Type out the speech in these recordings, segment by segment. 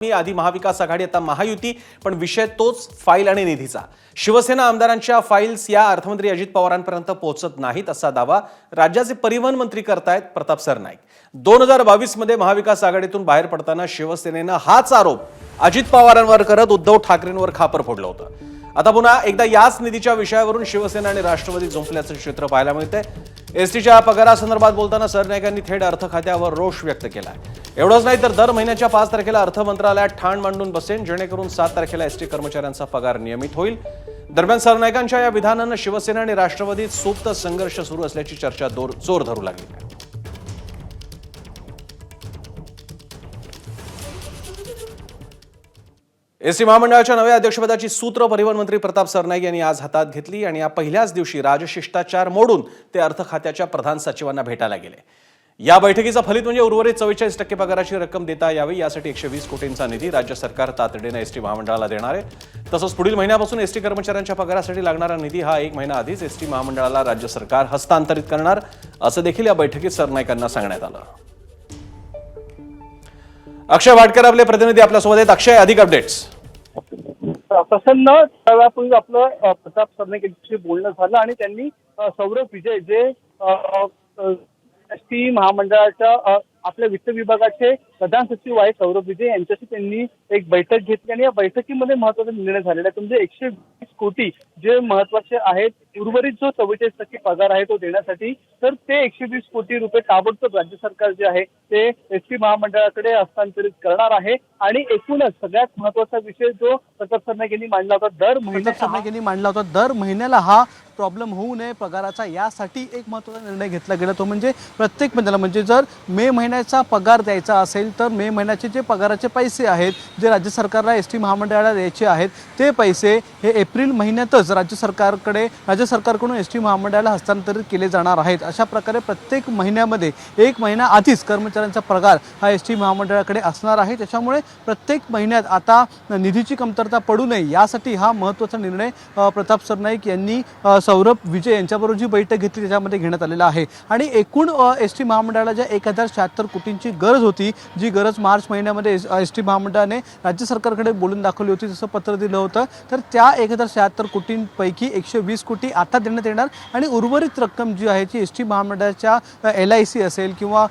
आधी महाविकास आघाडी, आता महायुती, पण विषय तोच, फाईल आणि निधीचा. शिवसेना आमदारांच्या फाईल्स या अर्थमंत्री अजित पवारांपर्यंत पोहोचत नाहीत असा दावा राज्याचे परिवहन मंत्री करतायत प्रताप सरनाईक. 2022 मध्ये महाविकास आघाडीतून बाहेर पडताना शिवसेनेनं हाच आरोप अजित पवारांवर करत उद्धव ठाकरेंवर खापर फोडलं होतं. आता पुन्हा एकदा याच निधीच्या विषयावरून शिवसेना आणि राष्ट्रवादी झोंपल्याचं चित्र पाहायला मिळतंय. एसटीच्या पगारासंदर्भात बोलताना सरनाईकांनी थेट अर्थ खात्यावर रोष व्यक्त केला. एवढंच नाही तर दर महिन्याच्या 5 तारखेला अर्थ मंत्रालयात ठाण मांडून बसेन, जेणेकरून 7 तारखेला एसटी कर्मचाऱ्यांचा पगार नियमित होईल. दरम्यान सरनाईकांच्या या विधानानं शिवसेना आणि राष्ट्रवादीत सुप्त संघर्ष सुरू असल्याची चर्चा जोर धरू लागली. एसटी महामंडळाच्या नव्या अध्यक्षपदाची सूत्र परिवहन मंत्री प्रताप सरनाईक यांनी आज हातात घेतली आणि या पहिल्याच दिवशी राजशिष्टाचार मोडून ते अर्थ खात्याच्या प्रधान सचिवांना भेटायला गेले. या बैठकीचा फलित म्हणजे उर्वरित 44% पगाराची रक्कम देता यावी, यासाठी 120 कोटींचा निधी राज्य सरकार तातडीनं एसटी महामंडळाला देणार आहे. तसंच पुढील महिन्यापासून एसटी कर्मचाऱ्यांच्या पगारासाठी लागणारा निधी हा 1 महिना आधीच एसटी महामंडळाला राज्य सरकार हस्तांतरित करणार, असं देखील या बैठकीत सरनाईकांना सांगण्यात आलं. अक्षय वाडकर आपले प्रतिनिधी आपल्यासोबत आहेत. अक्षय, अधिक अपडेट्स. प्रसन्न त्यावेळापूर्वी आपलं प्रताप सरनाईक यांच्याशी बोलणं झालं आणि त्यांनी सौरभ विजय जे एसटी महामंडळाच्या आपल्या वित्त विभागाचे प्रधान सचिव आहेत सौरभ विजय यांच्याशी त्यांनी एक बैठक घेतली आणि या बैठकीमध्ये महत्त्वाचा निर्णय झालेला आहे. म्हणजे 120 कोटी जे महत्वाचे आहेत, उर्वरित जो 44% पगार आहे तो देण्यासाठी, तर ते 120 कोटी रुपये ताबडतोब राज्य सरकार जे आहे ते एसटी महामंडळाकडे हस्तांतरित करणार आहे. आणि एकूणच सगळ्यात महत्वाचा विषय जो प्रताप सरनाईक यांनी मांडला होता, दर महिन्याला हा प्रॉब्लेम होऊ नये पगाराचा, यासाठी एक महत्त्वाचा निर्णय घेतला गेला. तो म्हणजे प्रत्येक महिन्याला, म्हणजे जर मे महिन्याचा पगार द्यायचा असेल तर मे महिन्याचे जे पगाराचे पैसे आहेत जे राज्य सरकारला एसटी महामंडळाला द्यायचे आहेत ते पैसे हे एप्रिल महिन्यातच राज्य सरकारकडून एसटी महामंडळाला हस्तांतरित केले जाणार आहेत. अशा प्रकारे प्रत्येक महिन्यामध्ये 1 महिना आधीच कर्मचाऱ्यांचा पगार हा एसटी महामंडळाकडे असणार आहे. त्याच्यामुळे प्रत्येक महिन्यात आता निधीची कमतरता पडू नये यासाठी हा महत्त्वाचा निर्णय प्रताप सरनाईक यांनी सौरभ विजय यांच्याबरोबर जी बैठक घेतली त्याच्यामध्ये घेण्यात आलेला आहे. आणि एकूण एसटी महामंडळाला ज्या 1076 कोटींची गरज होती, जी गरज मार्च महिन्यामध्ये एसटी महामंडळाने राज्य सरकारकडे बोलून दाखवली होती, जसं पत्र दिलं होतं, तर त्या 1076 कोटींपैकी 120 कोटी आता देण्यात येणार आणि उर्वरित रक्कम जी आहे ती एसटी महामंडळाच्या LIC असेल किंवा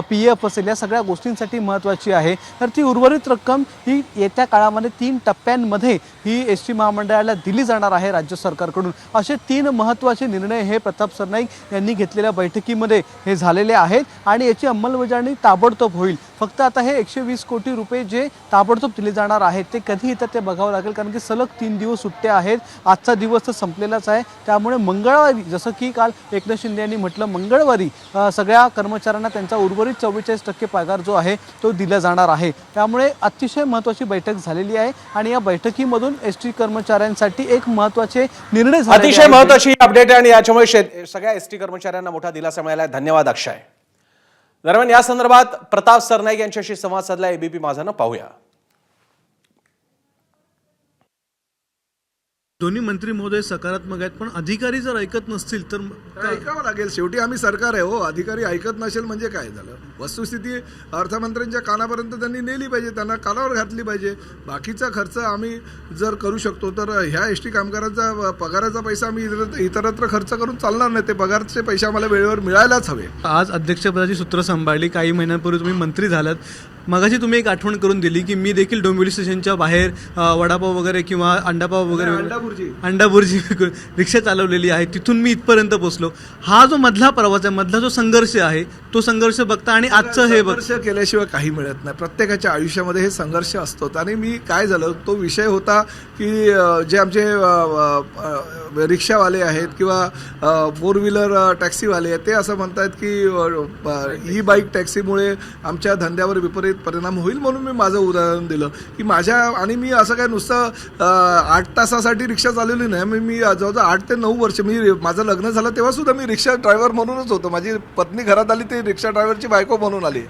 PF असेल या सगळ्या गोष्टींसाठी महत्त्वाची आहे. तर ती उर्वरित रक्कम ही येत्या काळामध्ये 3 टप्प्यांमध्ये ही एसटी महामंडळाला दिली जाणार आहे राज्य सरकारकडून. असे 3 महत्त्वाचे निर्णय हे प्रताप सरनाईक यांनी घेतलेल्या बैठकीमध्ये हे झालेले आहेत आणि याची अंमलबजावणी ताबडतोब होईल. फक्त आता हे 120 कोटी रुपये जे ताबडतोब दिले जाणार आहेत ते कधी येतात ते बघावं लागेल, कारण की सलग 3 दिवस सुट्ट्या आहेत. आजचा दिवस तर संपलेलाच आहे. त्यामुळे मंगळवारी, जसं की काल एकनाथ शिंदे यांनी म्हटलं, मंगळवारी सगळ्या कर्मचाऱ्यांना त्यांचा उर्वरित 44% पगार जो आहे तो दिला जाणार आहे. त्यामुळे अतिशय महत्त्वाची बैठक झालेली आहे आणि या बैठकीमधून एसटी कर्मचाऱ्यांसाठी एक महत्त्वाचे निर्णय झाले. अतिशय महत्त्वाची अपडेट आणि याच्यामुळे सगळ्या एसटी कर्मचाऱ्यांना मोठा दिलासा मिळाला आहे. धन्यवाद अक्षय. दरम्यान या संदर्भात प्रताप सरनाईक यांच्याशी संवाद साधला ABP माझानं, पाहूया. दोन्ही मंत्री महोदय सकारात्मक आहेत, पण अधिकारी जर ऐकत नसतील तर ऐकावं लागेल. शेवटी आम्ही सरकार आहे हो. अधिकारी ऐकत नसेल म्हणजे काय झालं? वस्तुस्थिती अर्थमंत्र्यांच्या कानापर्यंत त्यांनी नेली पाहिजे, त्यांना कानावर घातली पाहिजे. बाकीचा खर्च आम्ही जर करू शकतो तर ह्या एसटी कामगारांचा पगाराचा पैसा आम्ही इतरत्र खर्च करून चालणार नाही. ते पगारचे पैसे आम्हाला वेळेवर मिळायलाच हवे. आज अध्यक्षपदाची सूत्र सांभाळली, काही महिन्यांपूर्वी तुम्ही मंत्री झालात. मगाशी तुम्ही एक आठवण करून दिली की मी देखील डोंबिवली स्टेशनच्या बाहेर वडापाव वगैरे किंवा अंडापाव वगैरे अंडाभुर्जी रिक्षा चालवलेली आहे, तिथून मी इथपर्यंत पोहोचलो. हा जो मधला प्रवास आहे, मधला जो संघर्ष आहे, तो संघर्ष बघता आणि आजचं हे संघर्ष केल्याशिवाय काही मिळत नाही. प्रत्येकाच्या आयुष्यामध्ये हे संघर्ष असतो. आणि मी काय झालं, तो विषय होता की जे आमचे रिक्षावाले आहेत किंवा 4 व्हीलर टॅक्सीवाले आहेत ते असं म्हणतात की ई-बाईक टॅक्सीमुळे आमच्या धंद्यावर विपरीत परिणाम होईल, म्हणून मी माझं उदाहरण दिलं की आणि मी असं काय नुसतं 8 तासासाठी रिक्षा चालवली नाही. मी जवळजवळ 8 ते 9 वर्ष, माझं लग्न झालं तेव्हा सुद्धा मी रिक्षा ड्रायव्हर म्हणूनच होतो. माझी पत्नी घरात आली ती रिक्षा ड्रायव्हरची बायको म्हणून आली.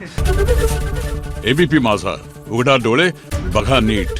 ABP माझा, उघडा डोळे बघा नीट.